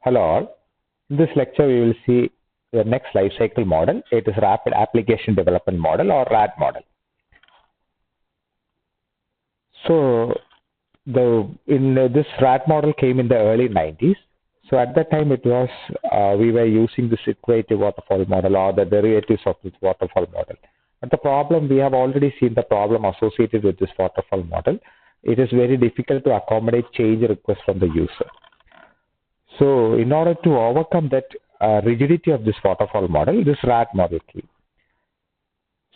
Hello all. In this lecture, we will see the next life cycle model. It is Rapid Application Development Model or RAD model. So, this RAD model came in the early 90s. So at that time, it was we were using this iterative waterfall model or the derivatives of this waterfall model. But the problem, we have already seen the problem associated with this waterfall model. It is very difficult to accommodate change requests from the user. So in order to overcome that rigidity of this waterfall model, this RAD model came.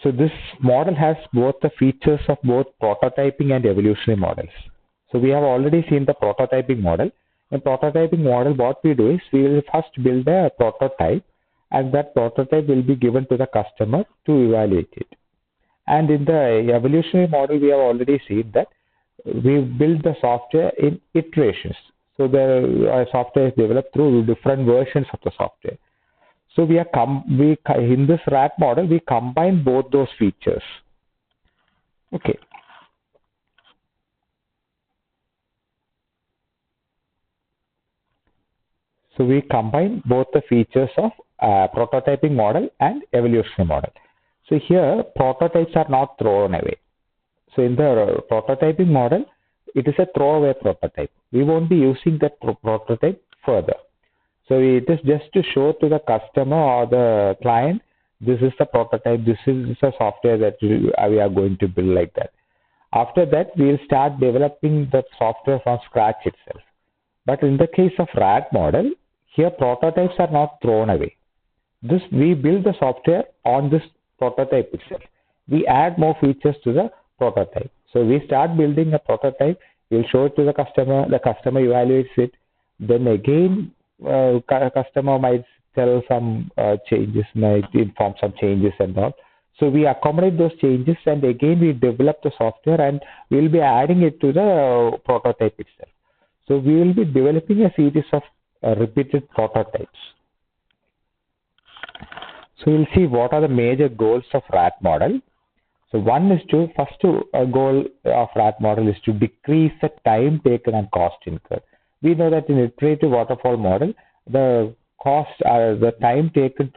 So this model has both the features of both prototyping and evolutionary models. So we have already seen the prototyping model. In prototyping model, what we do is we will first build a prototype, and that prototype will be given to the customer to evaluate it. And in the evolutionary model, we have already seen that we build the software in iterations. So the software is developed through different versions of the software. So in this RAD model, we combine both those features. Okay. So we combine both the features of prototyping model and evolutionary model. So here, prototypes are not thrown away. So in the prototyping model, it is a throwaway prototype. We won't be using that prototype further. So it is just to show to the customer or the client, this is the prototype, this is the software that we are going to build like that. After that, we will start developing the software from scratch itself. But in the case of RAD model, here prototypes are not thrown away. We build the software on this prototype itself. We add more features to the prototype. So we start building a prototype, we'll show it to the customer evaluates it, then again customer might tell some changes, might inform some changes and all. So we accommodate those changes, and again we develop the software, and we will be adding it to the prototype itself. So we will be developing a series of repeated prototypes. So we'll see what are the major goals of RAD model. So one is first goal of RAD model is to decrease the time taken and cost incurred. We know that in iterative waterfall model, the cost the time taken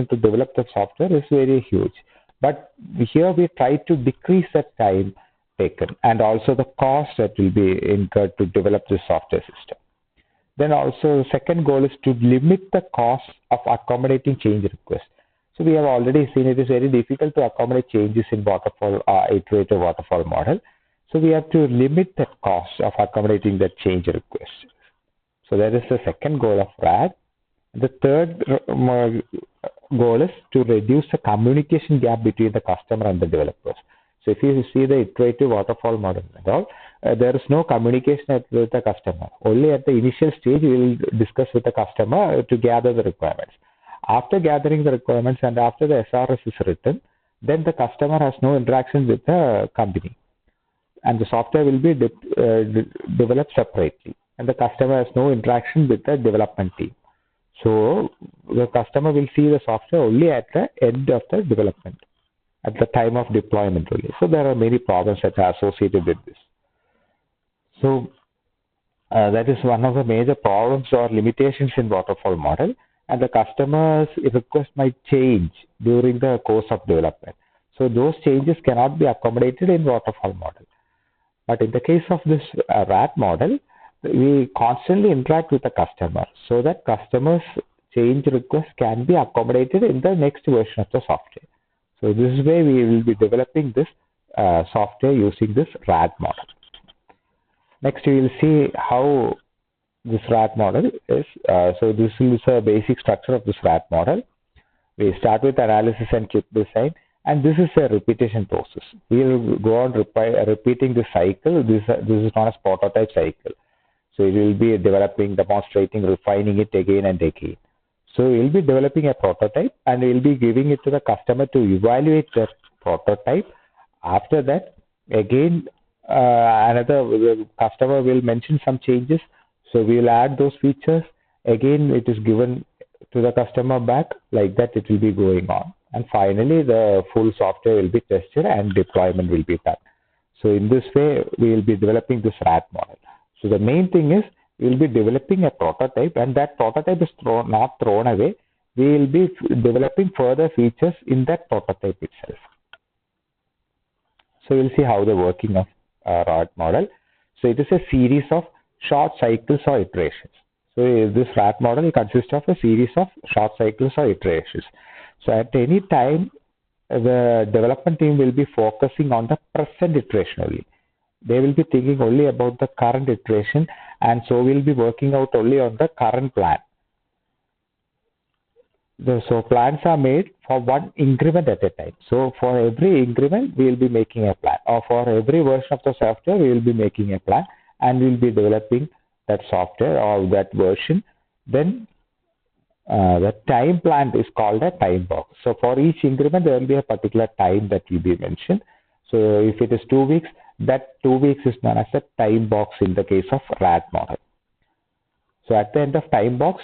to develop the software is very huge. But here we try to decrease the time taken and also the cost that will be incurred to develop the software system. Then also the second goal is to limit the cost of accommodating change requests. So we have already seen it is very difficult to accommodate changes in iterative waterfall model. So we have to limit the cost of accommodating the change request. So that is the second goal of RAD. The third goal is to reduce the communication gap between the customer and the developers. So if you see the iterative waterfall model and all, there is no communication with the customer. Only at the initial stage we will discuss with the customer to gather the requirements. After gathering the requirements and after the SRS is written, then the customer has no interaction with the company, and the software will be developed separately, and the customer has no interaction with the development team. So the customer will see the software only at the end of the development, at the time of deployment only. So there are many problems that are associated with this. So that is one of the major problems or limitations in waterfall model. And the customer's request might change during the course of development. So those changes cannot be accommodated in waterfall model. But in the case of this RAD model, we constantly interact with the customer so that customer's change requests can be accommodated in the next version of the software. So this is where we will be developing this software using this RAD model. Next, we will see how this RAD model is. So this is a basic structure of this RAD model. We start with analysis and kit design, and this is a repetition process. We will go on repeating the cycle. This is known as prototype cycle. So it will be developing, demonstrating, refining it again and again. So we will be developing a prototype, and we will be giving it to the customer to evaluate the prototype. After that, again, the customer will mention some changes. So we will add those features. Again, it is given to the customer back. Like that, it will be going on. And finally, the full software will be tested and deployment will be done. So in this way, we will be developing this RAD model. So the main thing is we will be developing a prototype, and that prototype is not thrown away. We will be developing further features in that prototype itself. So we'll see how the working of RAT model. So it is a series of short cycles or iterations. So this RAT model consists of a series of short cycles or iterations. So at any time, the development team will be focusing on the present iteration only. They will be thinking only about the current iteration, and so we'll be working out only on the current plan. So plans are made for one increment at a time. So for every increment, we will be making a plan, or for every version of the software, we will be making a plan, and we will be developing that software or that version. Then the time plan is called a time box. So for each increment, there will be a particular time that will be mentioned. So if it is 2 weeks, that 2 weeks is known as a time box in the case of RAT model. So at the end of time box,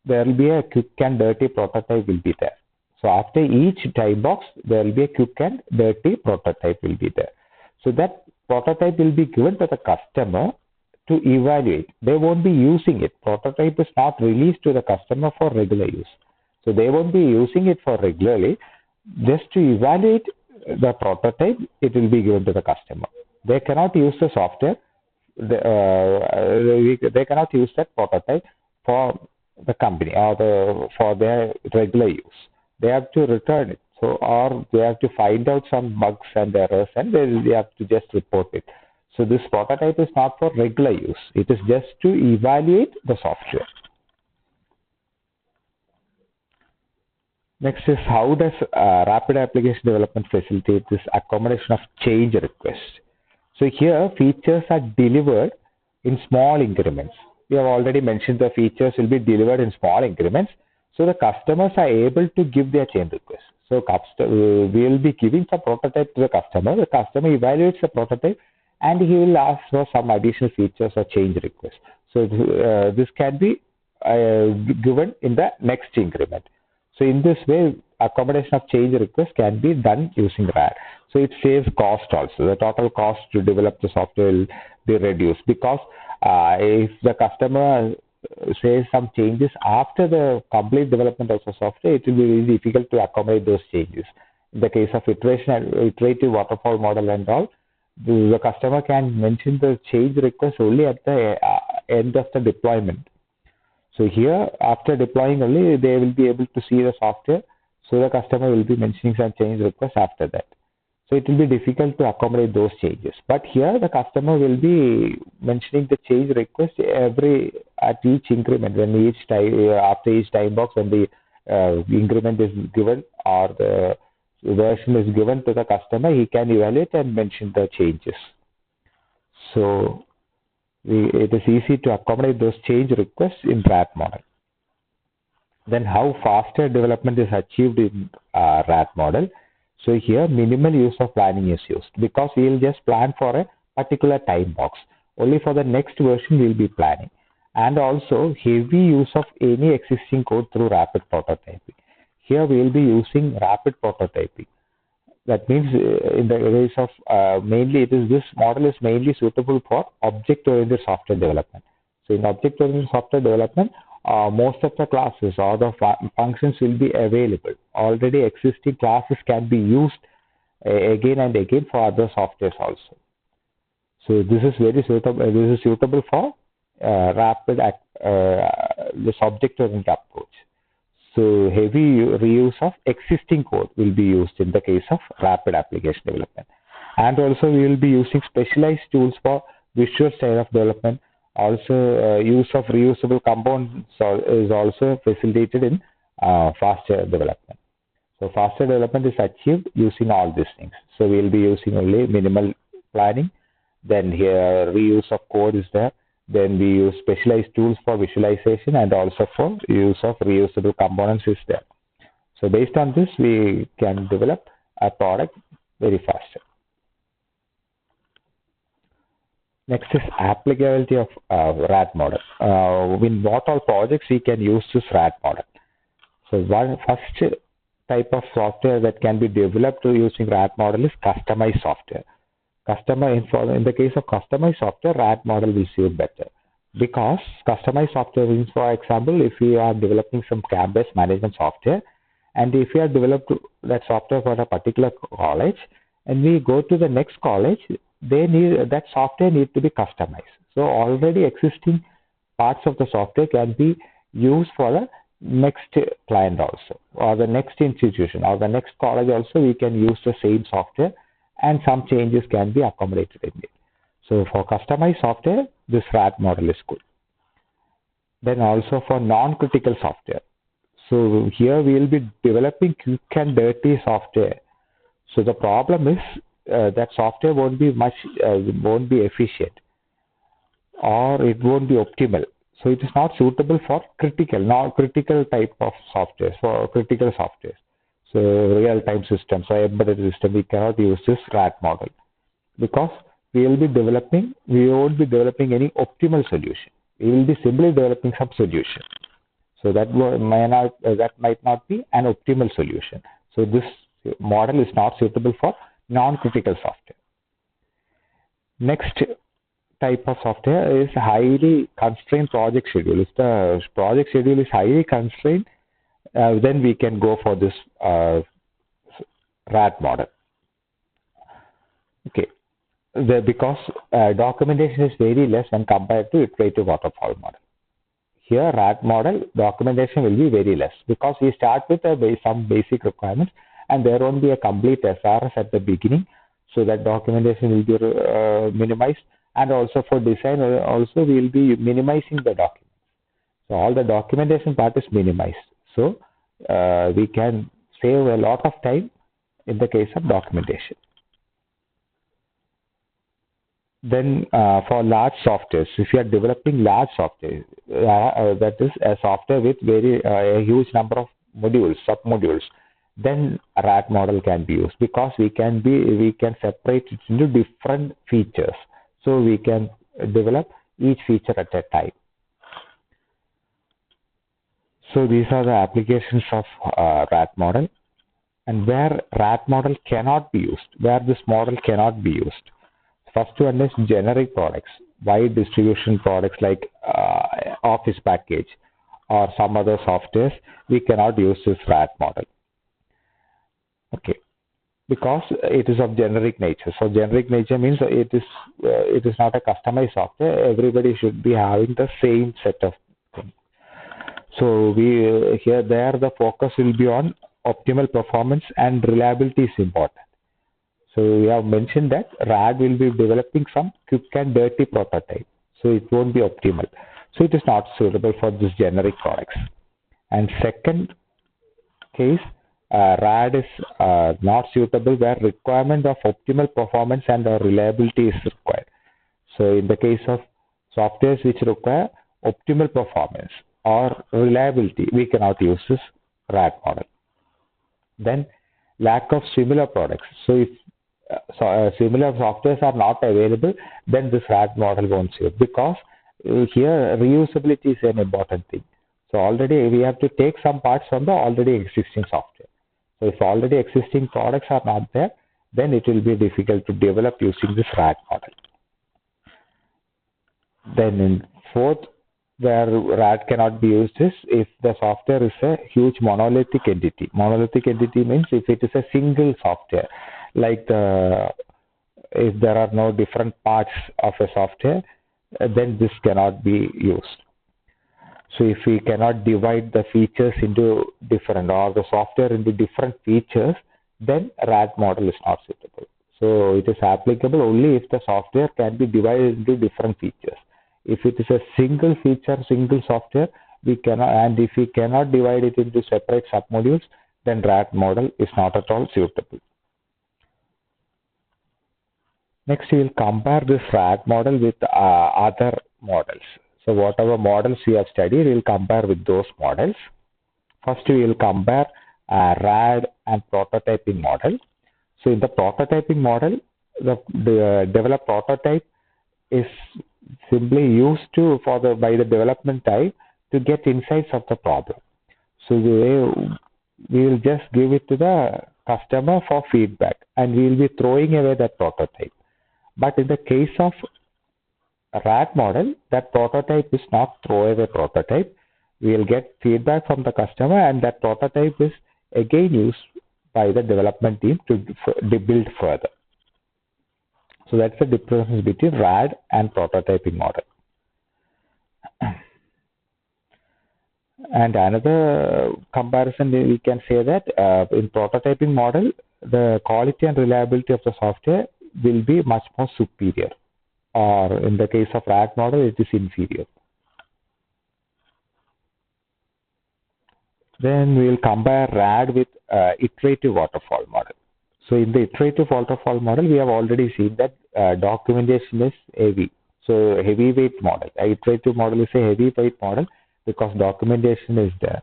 there will be a quick and dirty prototype will be there. So after each time box, there will be a quick and dirty prototype will be there. So that prototype will be given to the customer to evaluate. They won't be using it. Prototype is not released to the customer for regular use. So they won't be using it for regularly. Just to evaluate the prototype, it will be given to the customer. They cannot use the software. They cannot use that prototype for the company or for their regular use. They have to return it. So, or they have to find out some bugs and errors, and they have to just report it. So this prototype is not for regular use. It is just to evaluate the software. Next is, how does rapid application development facilitate this accommodation of change requests? So here features are delivered in small increments. We have already mentioned the features will be delivered in small increments. So the customers are able to give their change requests. So we will be giving the prototype to the customer. The customer evaluates the prototype, and he will ask for some additional features or change requests. So this can be given in the next increment. So in this way, accommodation of change requests can be done using RAD. So it saves cost also. The total cost to develop the software will be reduced, because if the customer says some changes after the complete development of the software, it will be really difficult to accommodate those changes. In the case of iterative waterfall model and all, the customer can mention the change request only at the end of the deployment. So here, after deploying only, they will be able to see the software. So the customer will be mentioning some change requests after that. So it will be difficult to accommodate those changes. But here, the customer will be mentioning the change request at each increment, when after each time box, when the increment is given or the version is given to the customer, he can evaluate and mention the changes. So it is easy to accommodate those change requests in RAT model. Then how faster development is achieved in RAT model? So here minimal use of planning is used, because we will just plan for a particular time box. Only for the next version we will be planning. And also heavy use of any existing code through rapid prototyping. Here we will be using rapid prototyping. That means in the case of mainly this model is mainly suitable for object-oriented software development. So in object-oriented software development, most of the classes or the functions will be available. Already existing classes can be used again and again for other softwares also. So this is very suitable. This is suitable for this object-oriented approach. So heavy reuse of existing code will be used in the case of rapid application development. And also we will be using specialized tools for visual style of development. Also use of reusable components is also facilitated in faster development. So faster development is achieved using all these things. So we will be using only minimal planning. Then here reuse of code is there. Then we use specialized tools for visualization, and also for use of reusable components is there. So based on this, we can develop a product very faster. Next is applicability of RAT model. In what all projects we can use this RAT model? So first type of software that can be developed using RAT model is customized software. In the case of customized software, RAT model will suit better. Because customized software means, for example, if we are developing some campus management software, and if we have developed that software for a particular college, and we go to the next college, they need that software need to be customized. So already existing parts of the software can be used for the next client also, or the next institution, or the next college also. We can use the same software, and some changes can be accommodated in it. So for customized software, this RAT model is good. Then also for non-critical software. So here we will be developing quick and dirty software. So the problem is that software won't be won't be efficient, or it won't be optimal. So it is not suitable for non-critical type of software, for critical software. So real-time systems or embedded system, we cannot use this RAT model, because we won't be developing any optimal solution. We will be simply developing some solution. So that might not be an optimal solution. So this model is not suitable for non-critical software. Next type of software is highly constrained project schedule. If the project schedule is highly constrained, then we can go for this RAT model. Okay, because documentation is very less when compared to iterative waterfall model. Here, RAT model documentation will be very less, because we start with some basic requirements, and there won't be a complete SRS at the beginning, so that documentation will be minimized. And also for design, also we will be minimizing the documents. So all the documentation part is minimized. So we can save a lot of time in the case of documentation. Then for large softwares, if you are developing large software, that is a software with a huge number of modules, sub-modules, then a RAT model can be used, because we can separate it into different features. So we can develop each feature at a time. So these are the applications of RAT model, and where RAT model cannot be used, where this model cannot be used. First one is generic products, wide distribution products like Office package or some other softwares. We cannot use this RAT model. Okay, because it is of generic nature. So generic nature means it is not a customized software. Everybody should be having the same set of things. So the focus will be on optimal performance, and reliability is important. So we have mentioned that RAD will be developing some quick and dirty prototype. So it won't be optimal. So it is not suitable for this generic products. And second case, RAD is not suitable where requirement of optimal performance and reliability is required. So in the case of softwares which require optimal performance or reliability, we cannot use this RAD model. Then lack of similar products. So if similar softwares are not available, then this RAD model won't suit, because here reusability is an important thing. So already we have to take some parts from the already existing software. So if already existing products are not there, then it will be difficult to develop using this RAD model. Then in fourth, where RAD cannot be used is if the software is a huge monolithic entity. Monolithic entity means if it is a single software, like if there are no different parts of a software, then this cannot be used. So if we cannot divide the features into different, or the software into different features, then RAD model is not suitable. So it is applicable only if the software can be divided into different features. If it is a single feature, single software, we cannot, and if we cannot divide it into separate submodules, then RAD model is not at all suitable. Next, we will compare this RAD model with other models. So whatever models we have studied, we will compare with those models. First, we will compare RAD and prototyping model. So in the prototyping model, the developed prototype is simply used by the development type to get insights of the problem. So we will just give it to the customer for feedback, and we will be throwing away that prototype. But in the case of A RAT model, that prototype is not throwaway prototype. We will get feedback from the customer, and that prototype is again used by the development team to build further. So that's the difference between RAD and prototyping model. And another comparison, we can say that in prototyping model, the quality and reliability of the software will be much more superior, or in the case of RAD model, it is inferior. Then we will compare RAD with iterative waterfall model. So in the iterative waterfall model, we have already seen that documentation is heavy. So heavyweight model. Iterative model is a heavyweight model because documentation is there.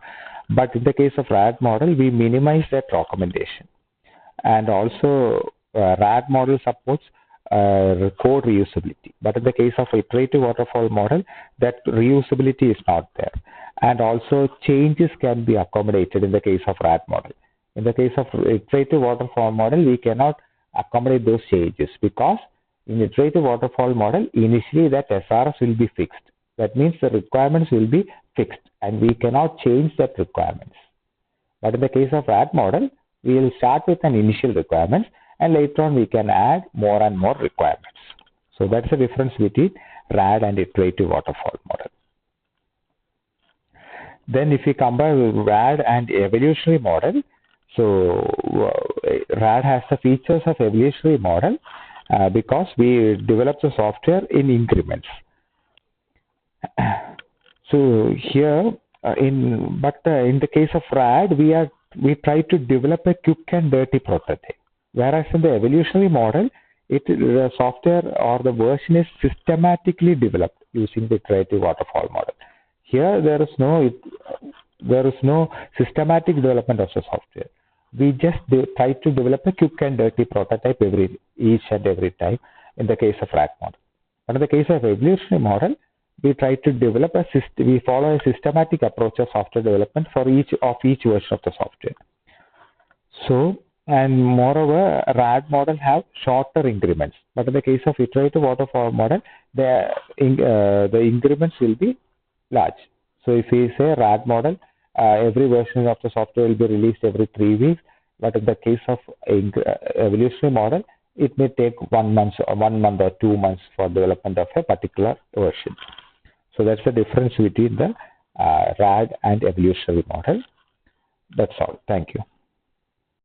But in the case of RAD model, we minimize that documentation. And also RAD model supports code reusability. But in the case of iterative waterfall model, that reusability is not there. And also changes can be accommodated in the case of RAD model. In the case of iterative waterfall model, we cannot accommodate those changes because in iterative waterfall model, initially that SRS will be fixed. That means the requirements will be fixed and we cannot change that requirements. But in the case of RAD model, we will start with an initial requirements and later on we can add more and more requirements. So that's the difference between RAD and iterative waterfall model. Then if we compare RAD and evolutionary model, so RAD has the features of evolutionary model because we develop the software in increments. So here, in the case of RAD, we try to develop a quick and dirty prototype. Whereas in the evolutionary model, the software or the version is systematically developed using the iterative waterfall model. Here there is no systematic development of the software. We just try to develop a quick and dirty prototype each and every time in the case of RAD model. But in the case of evolutionary model, we try to develop we follow a systematic approach of software development for each version of the software. So, and moreover, RAD model have shorter increments. But in the case of iterative waterfall model, the increments will be large. So if we say RAD model, every version of the software will be released every 3 weeks. But in the case of evolutionary model, it may take 1 month or 2 months for development of a particular version. So that's the difference between the RAD and evolutionary model. That's all. Thank you.